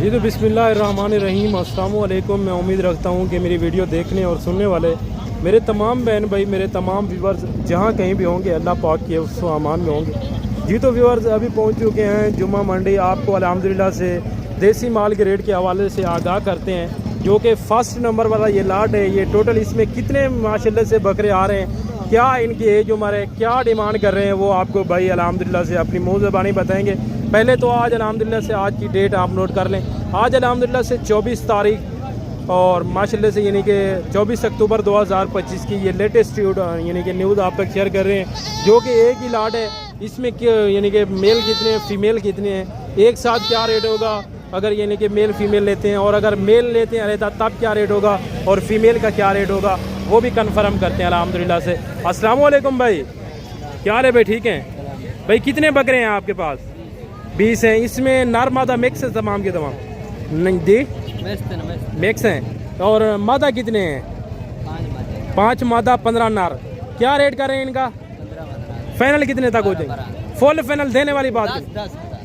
जी तो बिस्मिल्लाहिर्रहमानिर्रहीम अस्सलामु अलैकुम। मैं उम्मीद रखता हूँ कि मेरी वीडियो देखने और सुनने वाले मेरे तमाम बहन भाई, मेरे तमाम व्यूवर्स जहाँ कहीं भी होंगे अल्लाह पाक के उस अमान में होंगे। जी तो व्यूवर्स अभी पहुँच चुके हैं जुम्मा मंडी। आपको अल्हम्दुलिल्लाह से देसी माल के रेट के हवाले से आगाह करते हैं, जो कि फर्स्ट नंबर वाला ये लाट है। ये टोटल इसमें कितने माशाल्लाह से बकरे आ रहे हैं, क्या इनकी एज उम्र है, क्या डिमांड कर रहे हैं, वो आपको भाई अल्हम्दुलिल्लाह से अपनी मुँह ज़बानी बताएंगे। पहले तो आज अल्हम्दुलिल्लाह से आज की डेट आप नोट कर लें। आज अल्हम्दुलिल्लाह से 24 तारीख और माशाल्लाह से यानी कि 24 अक्टूबर 2025 की ये लेटेस्ट यानी कि न्यूज़ आप तक शेयर कर रहे हैं, जो कि एक ही लाट है। इसमें यानी कि मेल कितने हैं, फ़ीमेल कितने हैं, एक साथ क्या रेट होगा अगर यानी कि मेल फ़ीमेल लेते हैं, और अगर मेल लेते हैं रहता तब क्या रेट होगा और फीमेल का क्या रेट होगा, वो भी कन्फर्म करते हैं अल्हम्दुलिल्लाह से। अस्सलाम वालेकुम भाई, क्या हाल है भाई? ठीक हैं भाई। कितने बकरे हैं आपके पास? 20 हैं। इसमें नर मादा मिक्स है तमाम के तमाम? नहीं जी, मिक्स हैं। और मादा कितने हैं? 5 मादा 15 नर। क्या रेट कर रहे हैं इनका? फाइनल कितने तक हो जाएंगे? फुल फाइनल देने वाली बात?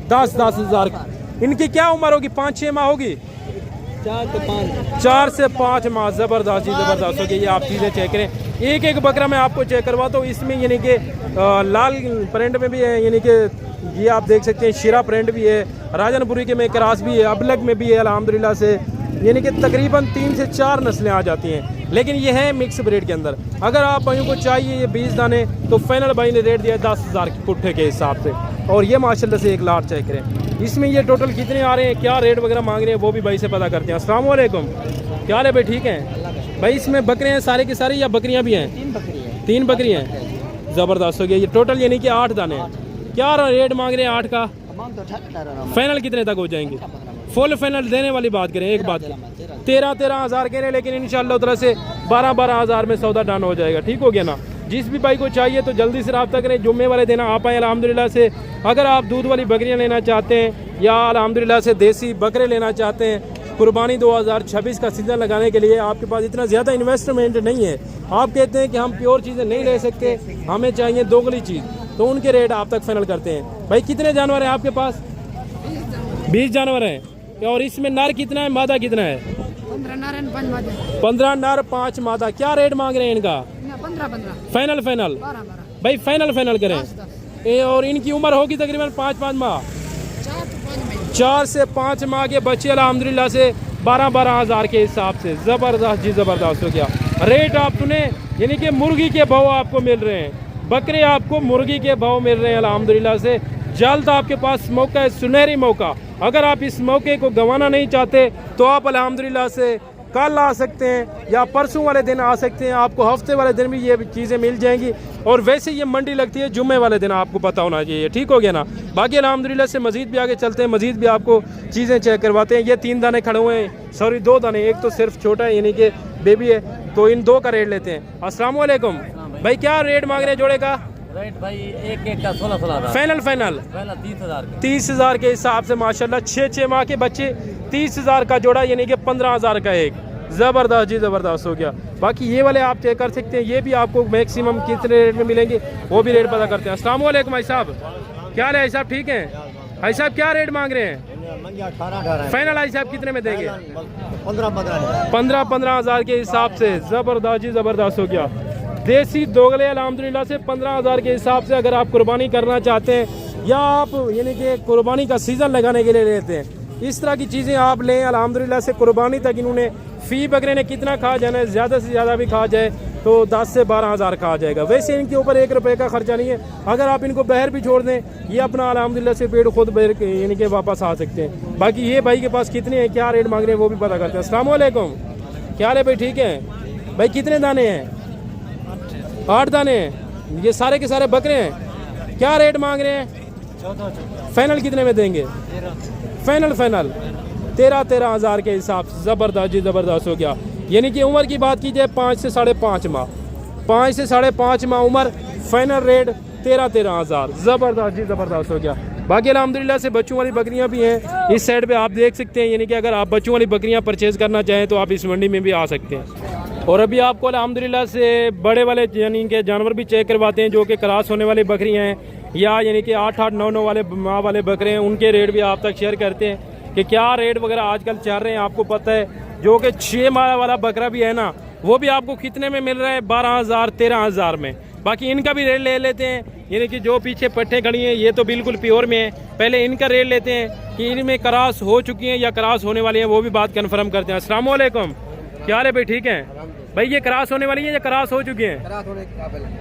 10 हज़ार। इनकी क्या उम्र होगी? 5-6 माह होगी? 4 से 5 माह। ज़बरदस्त जी, ज़बरदस्त होगी। ये आप चीज़ें चेक करें, एक एक बकरा मैं आपको चेक करवाता हूँ। इसमें यानी कि लाल प्रिंट में भी है, यानी कि ये आप देख सकते हैं शिरा प्रिंट भी है, राजनपुरी के में क्रास भी है, अबलग में भी है अल्हम्दुलिल्लाह से। यानी कि तकरीबन 3 से 4 नस्लें आ जाती हैं, लेकिन ये है मिक्स ब्रीड के अंदर। अगर आप भाइयों को चाहिए ये 20 दाने तो फाइनल भाई ने रेट दिया 10 हज़ार की पुट्ठे के हिसाब से। और ये माशाल्लाह से एक लाट चेक करें, इसमें ये टोटल कितने आ रहे हैं, क्या रेट वगैरह मांग रहे हैं, वो भी भाई से पता करते हैं। अस्सलाम वालेकुम, क्या हाल है भाई? ठीक हैं भाई। इसमें बकरे हैं सारे के सारे या बकरियां भी हैं? 3 बकरी हैं। ज़बरदस्त हो गया। ये टोटल यानी कि 8 दाने हैं। क्या रेट मांग रहे हैं 8 का? फाइनल कितने तक हो जाएंगे? फुल फाइनल देने वाली बात करें, एक बात 13 हज़ार कह रहे हैं, लेकिन इंशाल्लाह तरह से 12 हज़ार में सौदा डन हो जाएगा। ठीक हो गया ना? जिस भी भाई को चाहिए तो जल्दी से रब्ता करें। जुम्मे वाले दिन आप आए अल्हम्दुलिल्लाह से। अगर आप दूध वाली बकरियां लेना चाहते हैं या अल्हम्दुलिल्लाह से देसी बकरे लेना चाहते हैं, कुर्बानी 2026 का सीज़न लगाने के लिए आपके पास इतना ज़्यादा इन्वेस्टमेंट नहीं है, आप कहते हैं कि हम प्योर चीज़ें नहीं ले सकते, हमें चाहिए दोगली चीज़, तो उनके रेट आप तक फाइनल करते हैं। भाई कितने जानवर हैं आपके पास? 20 जानवर हैं। और इसमें नर कितना है, मादा कितना है? 15 नर 5 मादा। क्या रेट मांग रहे हैं इनका? 15 फाइनल भाई फाइनल करें। और इनकी उम्र होगी तकरीबन 5 माह। 4 से 5 माह के बच्चे अल्हम्दुलिल्लाह से 12 हज़ार के हिसाब से। ज़बरदस्त जी, ज़बरदस्त हो गया। रेट आप सुने, यानी कि मुर्गी के भाव आपको मिल रहे हैं, बकरे आपको मुर्गी के भाव मिल रहे हैं अल्हम्दुलिल्लाह से। जल्द आपके पास मौका है, सुनहरी मौका। अगर आप इस मौके को गंवाना नहीं चाहते तो आप अल्हम्दुलिल्लाह से कल आ सकते हैं या परसों वाले दिन आ सकते हैं। आपको हफ्ते वाले दिन भी ये चीज़ें मिल जाएंगी। और वैसे ये मंडी लगती है जुम्मे वाले दिन, आपको पता होना चाहिए। ठीक हो गया ना? बाकी अल्हम्दुलिल्लाह से मज़ीद भी आगे चलते हैं, मज़ीद भी आपको चीज़ें चेक करवाते हैं। ये 3 दाने खड़े हुए हैं, सॉरी 2 दाने, एक तो सिर्फ छोटा है यानी कि बेबी है, तो इन 2 का रेट लेते हैं। अस्सलाम वालेकुम भाई, क्या रेट मांग रहे हैं जोड़े का? रेट भाई एक का 16 फाइनल 30 हज़ार के हिसाब से माशाल्लाह। 6 माह के बच्चे 30 हज़ार का जोड़ा, यानी कि 15 हज़ार का एक। ज़बरदस्त जी, ज़बरदस्त हो गया। बाकी ये वाले आप चेक कर सकते हैं, ये भी आपको मैक्सिमम कितने रेट में मिलेंगे वो भी रेट पता करते हैं। अस्सलाम वालेकुम भाई साहब, क्या हाल है भाई साहब? ठीक हैं भाई साहब। क्या रेट मांग रहे हैं? फाइनल भाई साहब कितने में देंगे? 15 हज़ार के हिसाब से। ज़बरदस्त जी, ज़बरदस्त हो गया। देसी दोगले अल्हम्दुलिल्लाह से 15 हज़ार के हिसाब से। अगर आप कुर्बानी करना चाहते हैं या आप यानी कि कुर्बानी का सीज़न लगाने के लिए लेते हैं, इस तरह की चीज़ें आप लें अल्हम्दुलिल्लाह से। कुर्बानी तक इन्होंने फ़ी बकरे ने कितना खा जाना है, ज़्यादा से ज़्यादा भी खा जाए तो 10 से 12 हज़ार खा जाएगा। वैसे इनके ऊपर 1 रुपये का खर्चा नहीं है। अगर आप इनको बहर भी छोड़ दें, ये अपना अल्हम्दुलिल्लाह से पेड़ खुद बहर यानी कि वापस आ सकते हैं। बाकी ये भाई के पास कितने हैं, क्या रेट मांग रहे हैं, वो भी पता करते हैं। अस्सलाम वालेकुम, क्या हाल है भाई? ठीक है भाई। कितने दाने हैं? 8 दाने हैं। ये सारे के सारे बकरे हैं। क्या रेट मांग रहे हैं? 14 फाइनल कितने में देंगे? फाइनल 13 हज़ार के हिसाब से। ज़बरदस्त जी, ज़बरदस्त हो गया। यानी कि उम्र की बात की जाए 5 से 5.5 माह, 5 से 5.5 माह उम्र। फाइनल रेट 13 हज़ार। ज़बरदस्त जी, ज़बरदस्त हो गया। बाकी अल्हम्दुलिल्लाह से बच्चों वाली बकरियां भी हैं इस साइड पे आप देख सकते हैं। यानी कि अगर आप बच्चों वाली बकरियां परचेज़ करना चाहें तो आप इस मंडी में भी आ सकते हैं। और अभी आपको अल्हम्दुलिल्लाह से बड़े वाले यानी कि जानवर भी चेक करवाते हैं, जो कि क्रॉस होने वाली बकरियाँ हैं या यानी कि 8-8, 9-9 वाले माह वाले बकरे हैं, उनके रेट भी आप तक शेयर करते हैं कि क्या रेट वगैरह आजकल चल रहे हैं, आपको पता है। जो कि 6 माह वाला बकरा भी है ना, वो भी आपको कितने में मिल रहा है, 12,000 13,000 में। बाकी इनका भी रेट ले लेते हैं, यानी कि जो पीछे पट्टे खड़ी हैं ये तो बिल्कुल प्योर में है। पहले इनका रेट लेते हैं कि इनमें क्रॉस हो चुकी हैं या क्रॉस होने वाली हैं, वो भी बात कन्फर्म करते हैं। अस्सलाम वालेकुम, क्या हाल है भाई, ठीक है भाई? ये क्रॉस होने वाली है या क्रॉस हो चुकी हैं?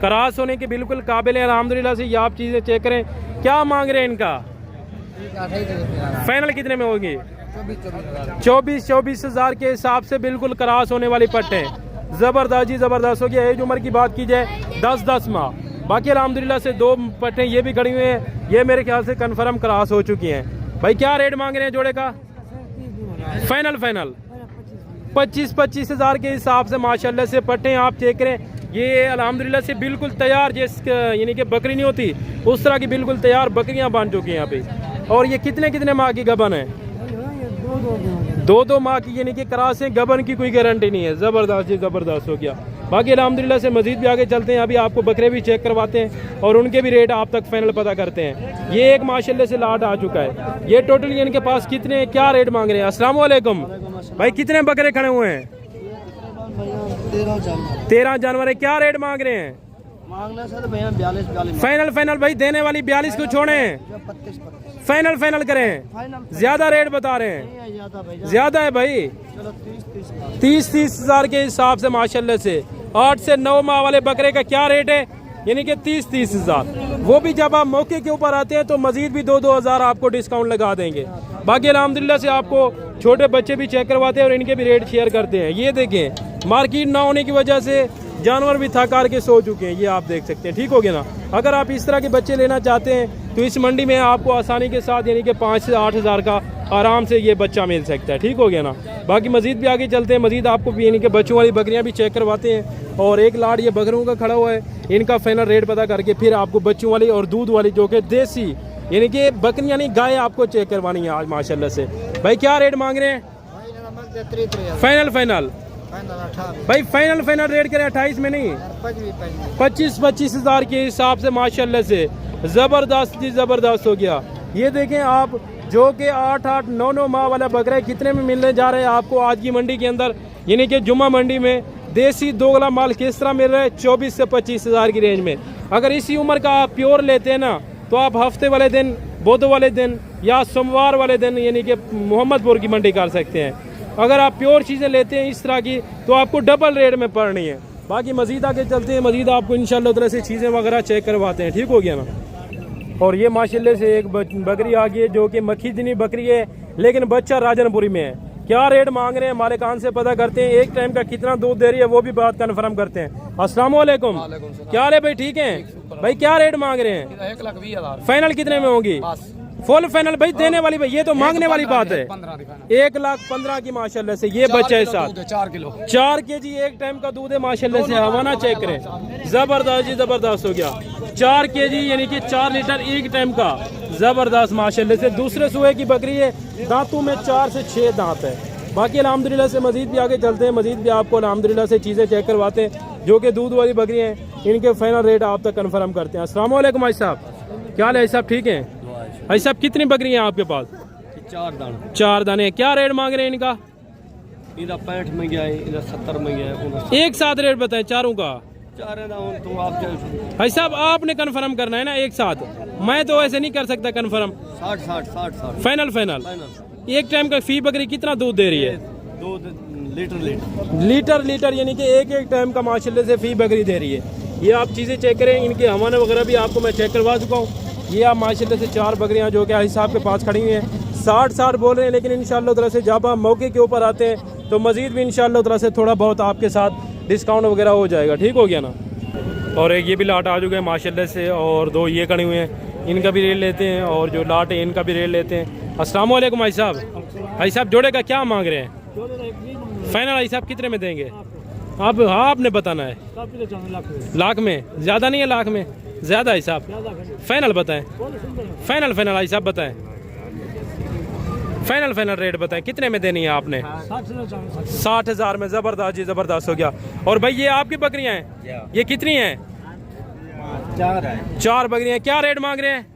क्रॉस होने के बिल्कुल काबिल है अल्हम्दुलिल्लाह से। ये आप चीज़ें चेक करें। क्या मांग रहे हैं इनका? फाइनल कितने में होगी? 24,000 के हिसाब से बिल्कुल क्रॉस होने वाली पट्टे। ज़बरदस्त जी ज़बरदस्त हो गया। एज उम्र की बात की जाए 10-10 माह। बाकी अल्हम्दुलिल्लाह से 2 पट्टे ये भी खड़ी हुई हैं, ये मेरे ख्याल से कन्फर्म क्रॉस हो चुकी हैं। भाई क्या रेट मांग रहे हैं जोड़े का? फाइनल 25,000 के हिसाब से माशाल्लाह से पट्टे आप चेक करें। ये अल्हम्दुलिल्लाह से बिल्कुल तैयार, जिस यानी कि बकरी नहीं होती उस तरह की बिल्कुल तैयार बकरियां बन चुकी हैं यहाँ पे। और ये कितने माह की गबन है? 2 माह की, यानी कि क्रॉस है, गबन की कोई गारंटी नहीं है। ज़बरदस्त जी ज़बरदस्त हो गया। बाकी अल्हम्दुलिल्लाह से मजीद भी आगे चलते हैं, अभी आपको बकरे भी चेक करवाते हैं और उनके भी रेट आप तक फाइनल पता करते हैं। ये एक माशाल्लाह से लाट आ चुका है। ये टोटल इनके पास कितने क्या रेट मांग रहे हैं? अस्सलाम वालेकुम भाई, कितने बकरे खड़े हुए हैं? 13 जानवर है। क्या रेट मांग रहे हैं? मांगना सर भैया 42 फाइनल भाई, देने वाली 42 को छोड़े, 25 फाइनल करें। ज्यादा रेट बता रहे हैं, ज्यादा है भाई। 30 हज़ार के हिसाब से माशाल्लाह से 8 से 9 माह वाले बकरे का क्या रेट है? यानी कि 30 हज़ार। वो भी जब आप मौके के ऊपर आते हैं तो मजीद भी 2 हज़ार आपको डिस्काउंट लगा देंगे। बाकी अल्हम्दुलिल्लाह से आपको छोटे बच्चे भी चेक करवाते हैं और इनके भी रेट शेयर करते हैं। ये देखें, मार्केट ना होने की वजह से जानवर भी थक हार के सो चुके हैं, ये आप देख सकते हैं। ठीक हो गया ना? अगर आप इस तरह के बच्चे लेना चाहते हैं तो इस मंडी में आपको आसानी के साथ यानी कि 5 से 8 हज़ार का आराम से ये बच्चा मिल सकता है। ठीक हो गया ना? बाकी मजीद भी आगे चलते हैं, मजीद आपको भी यानी कि बच्चों वाली बकरियां भी चेक करवाते हैं। और एक लाट ये बकरों का खड़ा हुआ है, इनका फाइनल रेट पता करके फिर आपको बच्चों वाली और दूध वाली जो कि देसी यानी कि बकरियां नहीं गाय आपको चेक करवानी है आज माशाल्लाह से। भाई क्या रेट मांग रहे हैं? फाइनल भाई, फाइनल रेट करें 28 में नहीं, 25 हज़ार के हिसाब से माशाल्लाह से। ज़बरदस्त जी ज़बरदस्त हो गया। ये देखें आप, जो कि 8 9 माह वाला बकरा कितने में मिलने जा रहे हैं आपको आज की मंडी के अंदर, यानी कि जुम्मा मंडी में देसी दोगला माल किस तरह मिल रहा है? 24 से 25 हज़ार की रेंज में। अगर इसी उम्र का आप प्योर लेते हैं ना, तो आप हफ्ते वाले दिन, बुध वाले दिन या सोमवार वाले दिन यानी कि मोहम्मदपुर की मंडी कर सकते हैं। अगर आप प्योर चीज़ें लेते हैं इस तरह की तो आपको डबल रेट में पड़नी है। बाकी मजीद आगे चलते हैं, मजीद आपको इंशाल्लाह तरह से चीज़ें वगैरह चेक करवाते हैं। ठीक हो गया ना? और ये माशाल्लाह से एक बकरी आ गई है जो कि मखीजनी बकरी है, लेकिन बच्चा राजनपुरी में है। क्या रेट मांग रहे हैं हमारे कान से पता करते हैं, एक टाइम का कितना दूध दे रही है वो भी बात कन्फर्म करते हैं। अस्सलाम वालेकुम, क्या हाल है भाई, ठीक है भाई? क्या रेट मांग रहे हैं? 1,20,000। फाइनल कितने में होगी? फुल फाइनल भाई, देने वाली भाई, ये तो मांगने वाली बात है। 1,15,000 की माशाल्लाह से ये बच्चा है साथ 4 kg एक टाइम का दूध है माशाल्लाह से। हवाना चेक करें, जबरदस्त जी ज़बरदस्त हो गया। 4 kg यानी कि 4 लीटर एक टाइम का, जबरदस्त माशाल्लाह से। दूसरे सुबह की बकरी है, दांतों में 4 से 6 दांत है। बाकी अल्हम्दुलिल्लाह से मजीद भी आगे चलते हैं, मजीद भी आपको अल्हम्दुलिल्लाह से चीज़ें चेक करवाते हैं जो कि दूध वाली बकरी हैं, इनके फाइनल रेट आप तक कन्फर्म करते हैं। अस्सलाम वालेकुम भाई साहब, क्या हाल है साहब, ठीक है भाई साहब? कितनी बकरी हैं आपके पास? 4 दाने। क्या रेट मांग रहे हैं इनका? इधर 65 में गया है, इधर 70 में गया है। एक साथ रेट बताएं चारों का। तो आप भाई साहब आपने कन्फर्म करना है ना एक साथ, मैं तो ऐसे नहीं कर सकता कन्फर्म। 60 फाइनल एक टाइम का फी बकरी कितना दूध दे रही है? 2 लीटर यानी कि एक टाइम का माशाल्लाह से फी बकरी दे रही है। ये आप चीज़ें चेक करें, इनके हवाने वगैरह भी आपको मैं चेक करवा चुका हूँ। ये आप माशाल्लाह से 4 बकरियाँ जो कि हिसाब के पास खड़ी हुई हैं, 60 बोल रहे हैं, लेकिन इंशाल्लाह तरह से जब आप मौके के ऊपर आते हैं तो मजीद भी इंशाल्लाह तरह से थोड़ा बहुत आपके साथ डिस्काउंट वगैरह हो जाएगा। ठीक हो गया ना? और एक ये भी लाट आ चुके हैं माशाल्लाह से, और 2 ये खड़ी हुए हैं, इनका भी रेट लेते हैं, और जो लाट है इनका भी रेट लेते हैं। अस्सलाम वालेकुम भाई साहब, जोड़े का क्या मांग रहे हैं? फाइनल भाई साहब कितने में देंगे आप? हाँ आपने बताना है। लाख में ज़्यादा नहीं है? लाख में ज़्यादा है साहब? फाइनल बताएं, फाइनल भाई साहब बताएं, फाइनल रेट बताएं कितने में देनी है आपने? 60,000 में। ज़बरदस्त जी ज़बरदस्त हो गया। और भाई ये आपकी बकरियां हैं, ये कितनी हैं? 4 है। 4 बकरियां। क्या रेट मांग रहे हैं?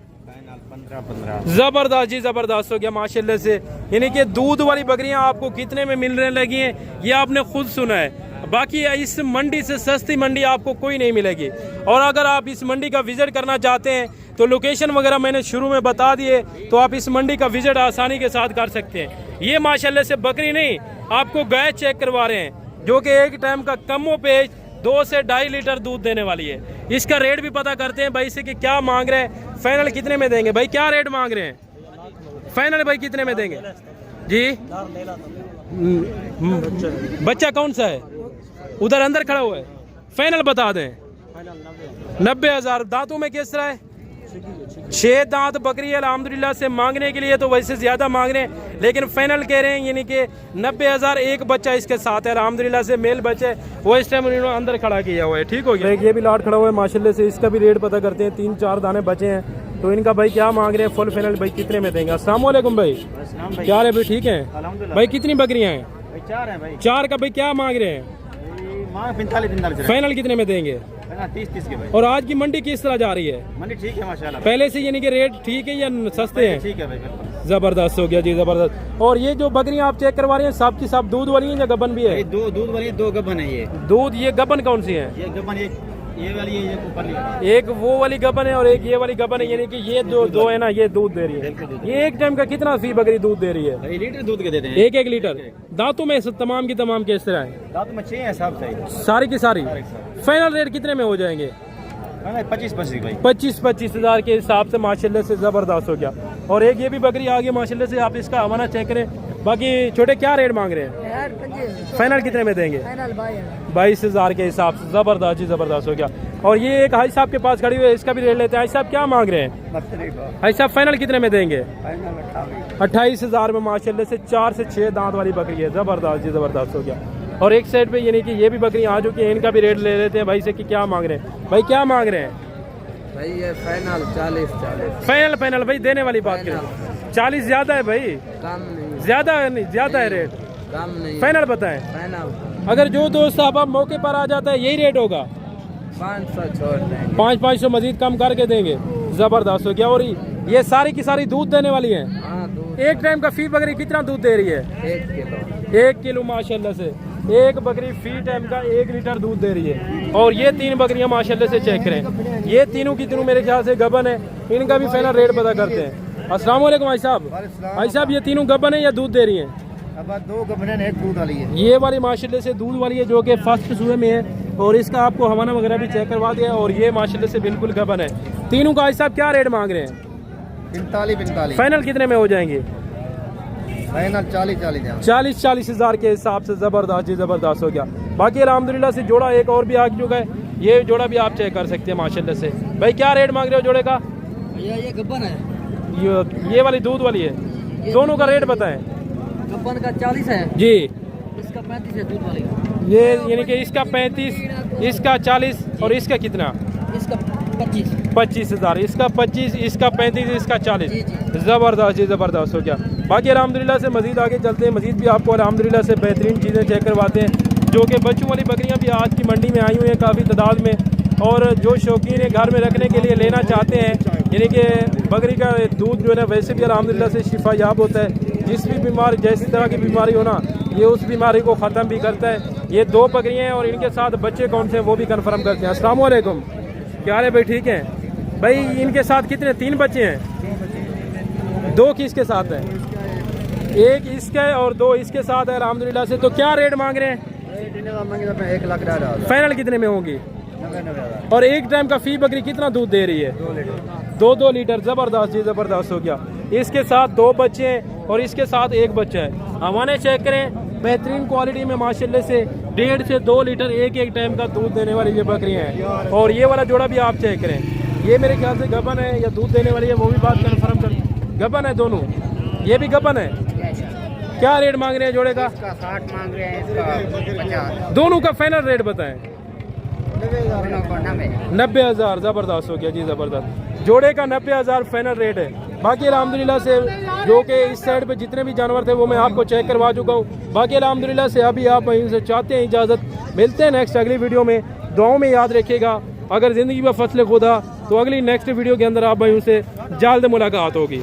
15-15 जबरदस्त जी, जबरदस्त हो गया माशाल्लाह से। यानी कि दूध वाली बकरियां आपको कितने में मिलने लगी हैं ये आपने खुद सुना है। बाकी इस मंडी से सस्ती मंडी आपको कोई नहीं मिलेगी। और अगर आप इस मंडी का विजिट करना चाहते हैं तो लोकेशन वगैरह मैंने शुरू में बता दिए, तो आप इस मंडी का विजिट आसानी के साथ कर सकते हैं। ये माशाल्लाह से बकरी नहीं, आपको गाय चेक करवा रहे हैं जो कि एक टाइम का कमो पेज 2 से 2.5 लीटर दूध देने वाली है। इसका रेट भी पता करते हैं भाई से कि क्या मांग रहे हैं, फाइनल कितने में देंगे। भाई क्या रेट मांग रहे हैं फाइनल, भाई कितने में देंगे जी। बच्चा कौन सा है, उधर अंदर खड़ा हुआ है, फाइनल बता दें 90,000। दांतों में किस तरह है, 6 दांत बकरी है अल्हम्दुलिल्लाह से। मांगने के लिए तो वैसे ज्यादा मांग रहे हैं, लेकिन फाइनल कह रहे हैं यानी कि 90,000। एक बच्चा इसके साथ है अल्हम्दुलिल्लाह से, मेल बच्चे वो इस टाइम उन्होंने अंदर खड़ा किया हुआ है। ठीक हो गया। ये भी लाट खड़ा हुआ है माशाल्लाह से, इसका भी रेट पता करते हैं। 3-4 दाने बचे हैं, तो इनका भाई क्या मांग रहे हैं फुल फाइनल, भाई कितने में देंगे। अस्सलाम वालेकुम भाई, क्या हाल है भाई, ठीक है भाई। कितनी बकरियां हैं, 4 हैं भाई। 4 का भाई क्या मांग रहे हैं, 45 फाइनल कितने में देंगे। 30 के भाई। और आज की मंडी किस तरह जा रही है, मंडी ठीक है माशाल्लाह, पहले से यानी कि रेट ठीक है या सस्ते हैं। ठीक है भाई बिल्कुल। जबरदस्त हो गया जी, जबरदस्त। और ये जो बकरियां आप चेक करवा रहे हैं सब की सब दूध वाली हैं या गबन भी है। 2 दूध वाली 2 गबन है। ये दूध, ये गबन कौन सी है, ये गबन ये वाली है, ये ऊपर वाली। एक वो वाली गबन है और एक ये वाली गबन है, यानी कि ये दो है ना, ये दूध दे रही है। ये एक टाइम का कितना फी बकरी दूध दे रही है, लीटर दूध के देते हैं, 1-1 लीटर। दांतों में तमाम की तमाम किस तरह है, दांत में 6 है सब सही, सारी की सारी। फाइनल रेट कितने में हो जाएंगे, 25 भाई। 25 हज़ार के हिसाब से माशाल्लाह से जबरदस्त हो गया। और एक ये भी बकरी आ गई माशाल्लाह से, आप इसका हवाना चेक करें। बाकी छोटे क्या रेट मांग रहे हैं, फाइनल कितने में देंगे, 22,000 के हिसाब से। जबरदस्त जी, जबरदस्त हो गया। और ये एक हाई साहब के पास खड़ी हुई है, इसका भी रेट लेते हैं। हाई साहब क्या मांग रहे हैं, हाई साहब फाइनल कितने में देंगे। 28,000 में माशाल्लाह से 4 से 6 दांत वाली बकरी है। जबरदस्त जी, जबरदस्त हो गया। और एक साइड पे यानी कि ये भी बकरी आ चुकी है, इनका भी रेट ले लेते हैं भाई से कि क्या मांग रहे हैं। भाई क्या मांग रहे हैं भाई, ये फाइनल 40। फाइनल भाई देने वाली बात करें, 40 ज्यादा है भाई, कम नहीं, ज्यादा है रेट, कम नहीं, फाइनल बताएं। फाइनल अगर जो दोस्त साहब आप मौके पर आ जाता है यही रेट होगा, 500 छोड़ देंगे, 500 मजीद कम करके देंगे। जबरदस्त हो गया। और ये सारी की सारी दूध देने वाली है। हाँ दूध एक टाइम का फी बकरी कितना दूध दे रही है, 1 किलो। 1 किलो माशाल्लाह से। एक बकरी फी टाइम का 1 लीटर दूध दे रही है। और ये 3 बकरियां माशाल्लाह से चेक करें, ये तीनों की तीनों मेरे ख्याल से गबन है। इनका भी फाइनल रेट पता करते हैं। अस्सलाम वालेकुम भाई साहब। भाई साहब ये तीनों गबन है या दूध दे रही है, अब 2 गबन है, दूध वाली है। ये वाली माशाल्लाह से दूध वाली है जो कि फर्स्ट सूए में है। और इसका आपको हवाना वगैरह भी चेक करवा दिया। और ये माशाल्लाह से बिल्कुल गबन है। तीनों का भाई साहब क्या रेट मांग रहे हैं, 45 फाइनल कितने में हो जाएंगे। फाइनल 40 40 हज़ार के हिसाब से। जबरदस्त जी, जबरदस्त हो गया। बाकी अल्हम्दुलिल्लाह से जोड़ा एक और भी आ चुका है, ये जोड़ा भी आप चेक कर सकते हैं माशाल्लाह से। भाई क्या रेट मांग रहे हो जोड़े का, ये गब्बन है, ये वाली दूध वाली है, दोनों का रेट बताएं। गब्बन का 40 है जी, इसका 35 है दूध वाली का। ये यानी कि इसका 35, इसका 40 और इसका कितना, इसका 25 हज़ार, इसका 25, इसका 35, इसका 40। जी, जी। ज़बरदस्त जी, ज़बरदस्त हो गया। बाकी अल्हम्दुलिल्लाह से मज़ीद आगे चलते हैं, मज़ीद भी आपको अल्हम्दुलिल्लाह से बेहतरीन चीज़ें चेक करवाते हैं। जो कि बच्चों वाली बकरियां भी आज की मंडी में आई हुई हैं काफ़ी तादाद में। और जो शौकीन है घर में रखने के लिए लेना चाहते हैं, यानी कि बकरी का दूध जो है ना वैसे भी अल्हम्दुलिल्लाह से शिफा याब होता है। जिस भी बीमारी, जैसी तरह की बीमारी हो ना, ये उस बीमारी को ख़त्म भी करता है। ये 2 बकरियाँ हैं और इनके साथ बच्चे कौन से हैं वो भी कन्फर्म करते हैं। अस्सलाम वालेकुम, क्या हाल है भाई, ठीक है भाई। इनके साथ कितने, 3 बच्चे हैं, 2 किसके साथ हैं, एक इसका है और 2 इसके साथ है अल्हम्दुलिल्लाह से। तो क्या रेट मांग रहे हैं, 1 लाख फाइनल कितने में होंगी। और एक टाइम का फी बकरी कितना दूध दे रही है, 2 लीटर। जबरदस्त जी, जबरदस्त हो गया। इसके साथ 2 बच्चे हैं और इसके साथ 1 बच्चा है। हमारे चेक करें, बेहतरीन क्वालिटी में माशाल्लाह से 1.5 से 2 लीटर एक टाइम का दूध देने वाली ये बकरियां हैं। और ये वाला जोड़ा भी आप चेक करें, ये मेरे ख्याल से गबन है या दूध देने वाली है, वो भी बात कन्फर्म कर। गबन है दोनों, ये भी गबन है। क्या रेट मांग रहे हैं जोड़े का, 60 मांग रहे हैं, इसका 50। दोनों का फाइनल रेट बताएं। 90,000। जबरदस्त हो गया जी, जबरदस्त। जोड़े का 90,000 फाइनल रेट है। बाकी अल्हम्दुलिल्लाह से जो कि इस साइड पे जितने भी जानवर थे वो मैं आपको चेक करवा चुका हूँ। बाकी अल्हम्दुलिल्लाह से अभी आप वहीं से चाहते हैं इजाज़त, मिलते हैं नेक्स्ट अगली वीडियो में। दुआओं में याद रखिएगा। अगर ज़िंदगी में फसल खुदा तो अगली नेक्स्ट वीडियो के अंदर आप भाई उनसे जल्द मुलाकात होगी।